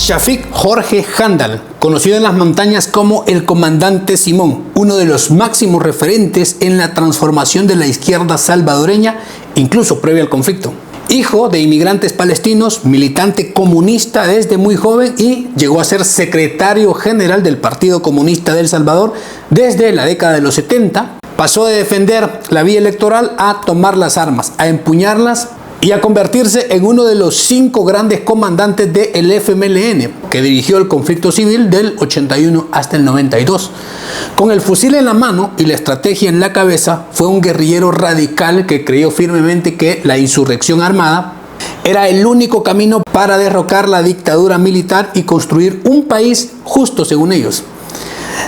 Shafiq Jorge Handal, conocido en las montañas como el Comandante Simón, uno de los máximos referentes en la transformación de la izquierda salvadoreña, incluso previo al conflicto. Hijo de inmigrantes palestinos, militante comunista desde muy joven y llegó a ser secretario general del Partido Comunista de El Salvador desde la década de los 70. Pasó de defender la vía electoral a tomar las armas, a empuñarlas y a convertirse en uno de los 5 grandes comandantes del FMLN, que dirigió el conflicto civil del 81 hasta el 92. Con el fusil en la mano y la estrategia en la cabeza, fue un guerrillero radical que creyó firmemente que la insurrección armada era el único camino para derrocar la dictadura militar y construir un país justo según ellos.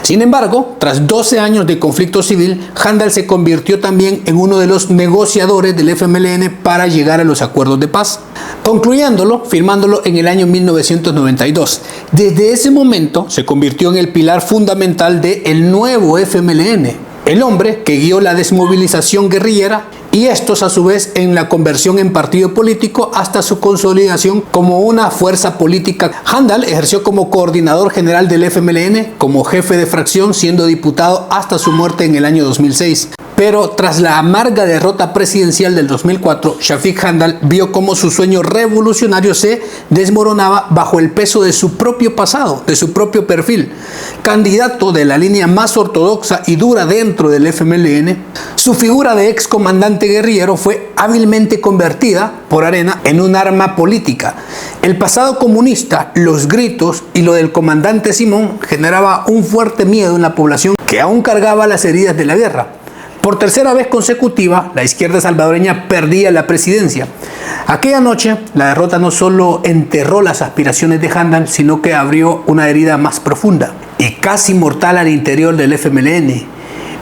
Sin embargo, tras 12 años de conflicto civil, Handal se convirtió también en uno de los negociadores del FMLN para llegar a los acuerdos de paz, concluyéndolo, firmándolo en el año 1992. Desde ese momento se convirtió en el pilar fundamental del nuevo FMLN, el hombre que guió la desmovilización guerrillera y estos a su vez en la conversión en partido político hasta su consolidación como una fuerza política. Handal ejerció como coordinador general del FMLN, como jefe de fracción, siendo diputado hasta su muerte en el año 2006. Pero tras la amarga derrota presidencial del 2004, Shafiq Handal vio cómo su sueño revolucionario se desmoronaba bajo el peso de su propio pasado, de su propio perfil. Candidato de la línea más ortodoxa y dura dentro del FMLN, su figura de ex comandante guerrillero fue hábilmente convertida por Arena en un arma política. El pasado comunista, los gritos y lo del comandante Simón generaba un fuerte miedo en la población que aún cargaba las heridas de la guerra. Por tercera vez consecutiva, la izquierda salvadoreña perdía la presidencia. Aquella noche, la derrota no solo enterró las aspiraciones de Handal, sino que abrió una herida más profunda y casi mortal al interior del FMLN.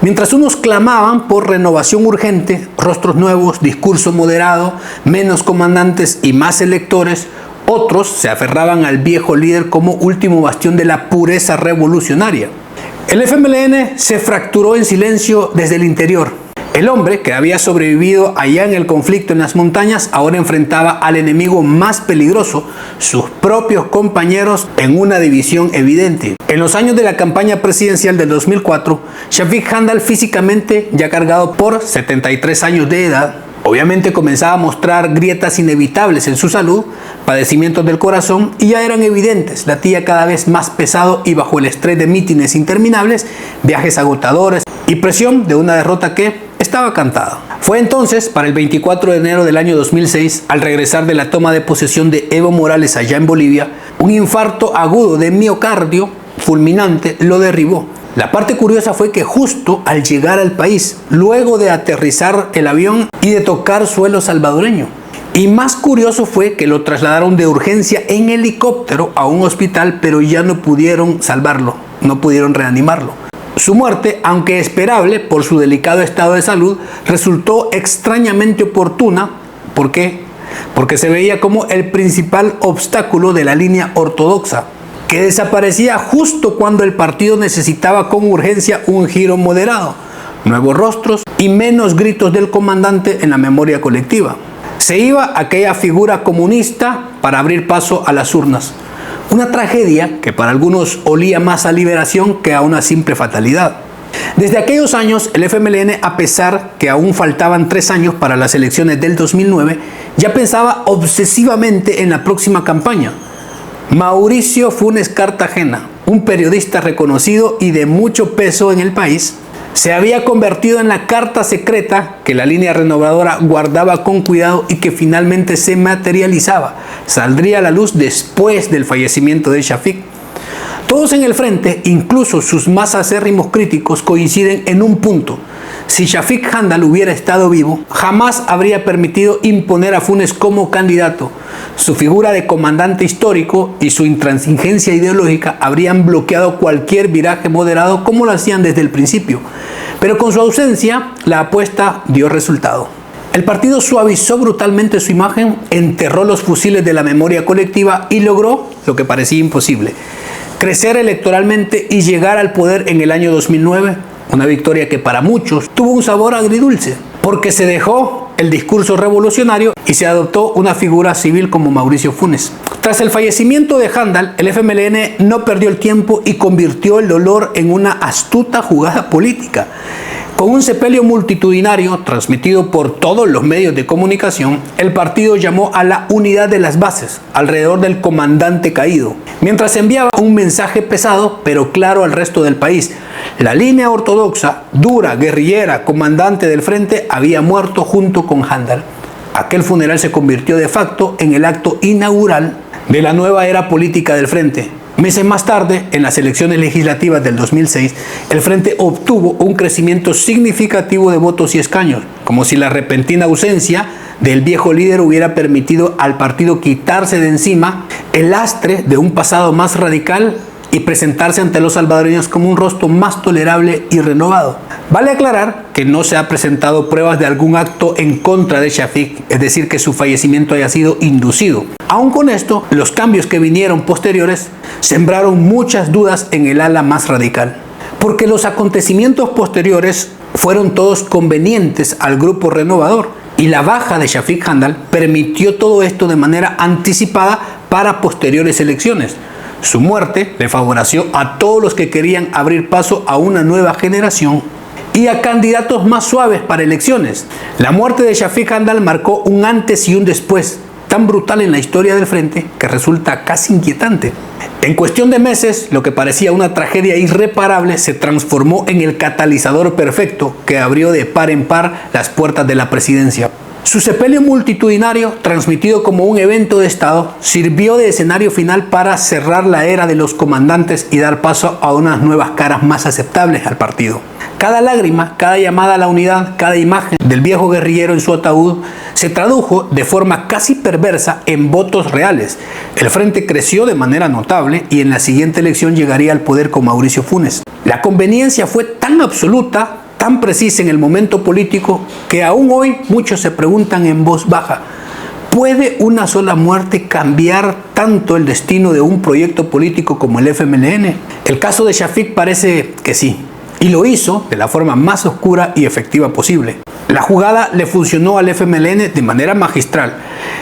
Mientras unos clamaban por renovación urgente, rostros nuevos, discurso moderado, menos comandantes y más electores, otros se aferraban al viejo líder como último bastión de la pureza revolucionaria. El FMLN se fracturó en silencio desde el interior. El hombre que había sobrevivido allá en el conflicto en las montañas ahora enfrentaba al enemigo más peligroso, sus propios compañeros, en una división evidente. En los años de la campaña presidencial del 2004, Shafiq Handal, físicamente ya cargado por 73 años de edad, obviamente comenzaba a mostrar grietas inevitables en su salud, padecimientos del corazón y ya eran evidentes, latía cada vez más pesado y bajo el estrés de mítines interminables, viajes agotadores y presión de una derrota que estaba cantada. Fue entonces, para el 24 de enero del año 2006, al regresar de la toma de posesión de Evo Morales allá en Bolivia, un infarto agudo de miocardio fulminante lo derribó. La parte curiosa fue que justo al llegar al país, luego de aterrizar el avión y de tocar suelo salvadoreño. Y más curioso fue que lo trasladaron de urgencia en helicóptero a un hospital, pero ya no pudieron salvarlo, no pudieron reanimarlo. Su muerte, aunque esperable por su delicado estado de salud, resultó extrañamente oportuna. ¿Por qué? Porque se veía como el principal obstáculo de la línea ortodoxa, que desaparecía justo cuando el partido necesitaba con urgencia un giro moderado, nuevos rostros y menos gritos del comandante en la memoria colectiva. Se iba aquella figura comunista para abrir paso a las urnas. Una tragedia que para algunos olía más a liberación que a una simple fatalidad. Desde aquellos años, el FMLN, a pesar que aún faltaban 3 años para las elecciones del 2009, ya pensaba obsesivamente en la próxima campaña. Mauricio Funes Cartagena, un periodista reconocido y de mucho peso en el país, se había convertido en la carta secreta que la línea renovadora guardaba con cuidado y que finalmente se materializaba. Saldría a la luz después del fallecimiento de Shafiq. Todos en el frente, incluso sus más acérrimos críticos, coinciden en un punto. Si Shafiq Handal hubiera estado vivo, jamás habría permitido imponer a Funes como candidato. Su figura de comandante histórico y su intransigencia ideológica habrían bloqueado cualquier viraje moderado como lo hacían desde el principio. Pero con su ausencia, la apuesta dio resultado. El partido suavizó brutalmente su imagen, enterró los fusiles de la memoria colectiva y logró lo que parecía imposible: crecer electoralmente y llegar al poder en el año 2009. Una victoria que para muchos tuvo un sabor agridulce, porque se dejó el discurso revolucionario y se adoptó una figura civil como Mauricio Funes. Tras el fallecimiento de Handal, el FMLN no perdió el tiempo y convirtió el dolor en una astuta jugada política. Con un sepelio multitudinario transmitido por todos los medios de comunicación, el partido llamó a la unidad de las bases alrededor del comandante caído, mientras enviaba un mensaje pesado pero claro al resto del país. La línea ortodoxa, dura, guerrillera, comandante del frente había muerto junto con Handal. Aquel funeral se convirtió de facto en el acto inaugural de la nueva era política del frente. Meses más tarde, en las elecciones legislativas del 2006, el Frente obtuvo un crecimiento significativo de votos y escaños, como si la repentina ausencia del viejo líder hubiera permitido al partido quitarse de encima el lastre de un pasado más radical y presentarse ante los salvadoreños como un rostro más tolerable y renovado. Vale aclarar que no se ha presentado pruebas de algún acto en contra de Shafik, es decir, que su fallecimiento haya sido inducido. Aun con esto, los cambios que vinieron posteriores sembraron muchas dudas en el ala más radical, porque los acontecimientos posteriores fueron todos convenientes al grupo renovador y la baja de Shafik Handal permitió todo esto de manera anticipada para posteriores elecciones. Su muerte le favoreció a todos los que querían abrir paso a una nueva generación y a candidatos más suaves para elecciones. La muerte de Shafik Handal marcó un antes y un después tan brutal en la historia del frente que resulta casi inquietante. En cuestión de meses, lo que parecía una tragedia irreparable se transformó en el catalizador perfecto que abrió de par en par las puertas de la presidencia. Su sepelio multitudinario, transmitido como un evento de Estado, sirvió de escenario final para cerrar la era de los comandantes y dar paso a unas nuevas caras más aceptables al partido. Cada lágrima, cada llamada a la unidad, cada imagen del viejo guerrillero en su ataúd se tradujo de forma casi perversa en votos reales. El frente creció de manera notable y en la siguiente elección llegaría al poder con Mauricio Funes. La conveniencia fue tan absoluta, tan precisa en el momento político, que aún hoy muchos se preguntan en voz baja: ¿puede una sola muerte cambiar tanto el destino de un proyecto político como el FMLN? El caso de Shafik parece que sí, y lo hizo de la forma más oscura y efectiva posible. La jugada le funcionó al FMLN de manera magistral.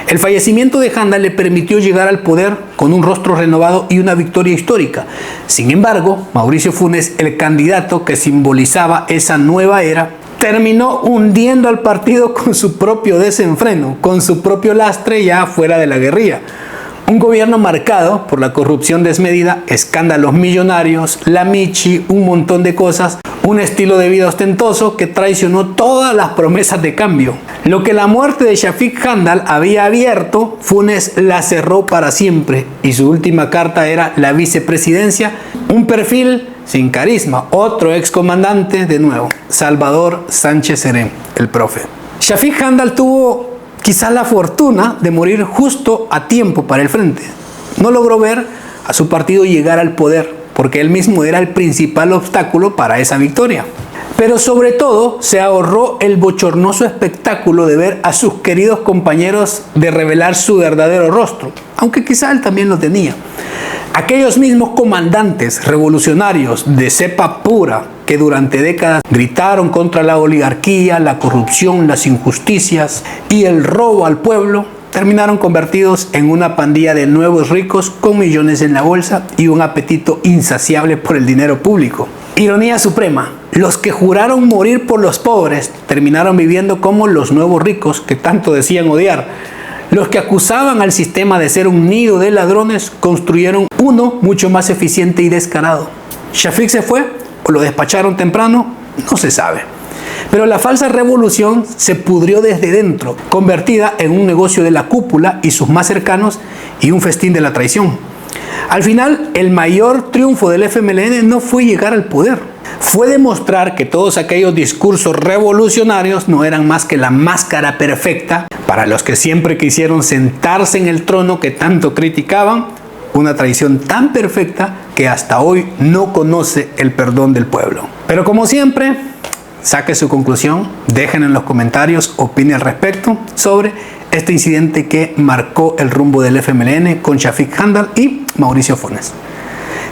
El fallecimiento de Handal le permitió llegar al poder con un rostro renovado y una victoria histórica. Sin embargo, Mauricio Funes, el candidato que simbolizaba esa nueva era, terminó hundiendo al partido con su propio desenfreno, con su propio lastre ya fuera de la guerrilla. Un gobierno marcado por la corrupción desmedida, escándalos millonarios, la michi, un montón de cosas, un estilo de vida ostentoso que traicionó todas las promesas de cambio. Lo que la muerte de Shafik Handal había abierto, Funes la cerró para siempre y su última carta era la vicepresidencia, un perfil sin carisma, otro excomandante de nuevo, Salvador Sánchez Serén, el profe. Shafik Handal tuvo quizás la fortuna de morir justo a tiempo para el frente. No logró ver a su partido llegar al poder, porque él mismo era el principal obstáculo para esa victoria. Pero sobre todo se ahorró el bochornoso espectáculo de ver a sus queridos compañeros de revelar su verdadero rostro, aunque quizá él también lo tenía. Aquellos mismos comandantes revolucionarios de cepa pura que durante décadas gritaron contra la oligarquía, la corrupción, las injusticias y el robo al pueblo, terminaron convertidos en una pandilla de nuevos ricos con millones en la bolsa y un apetito insaciable por el dinero público. Ironía suprema, los que juraron morir por los pobres terminaron viviendo como los nuevos ricos que tanto decían odiar. Los que acusaban al sistema de ser un nido de ladrones construyeron uno mucho más eficiente y descarado. Shafik se fue o lo despacharon temprano, no se sabe. Pero la falsa revolución se pudrió desde dentro, convertida en un negocio de la cúpula y sus más cercanos y un festín de la traición. Al final, el mayor triunfo del FMLN no fue llegar al poder, fue demostrar que todos aquellos discursos revolucionarios no eran más que la máscara perfecta para los que siempre quisieron sentarse en el trono que tanto criticaban, una traición tan perfecta que hasta hoy no conoce el perdón del pueblo. Pero como siempre, saque su conclusión, dejen en los comentarios, opine al respecto sobre este incidente que marcó el rumbo del FMLN con Shafik Handal y Mauricio Funes.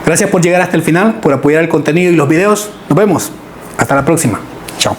Gracias por llegar hasta el final, por apoyar el contenido y los videos. Nos vemos. Hasta la próxima. Chao.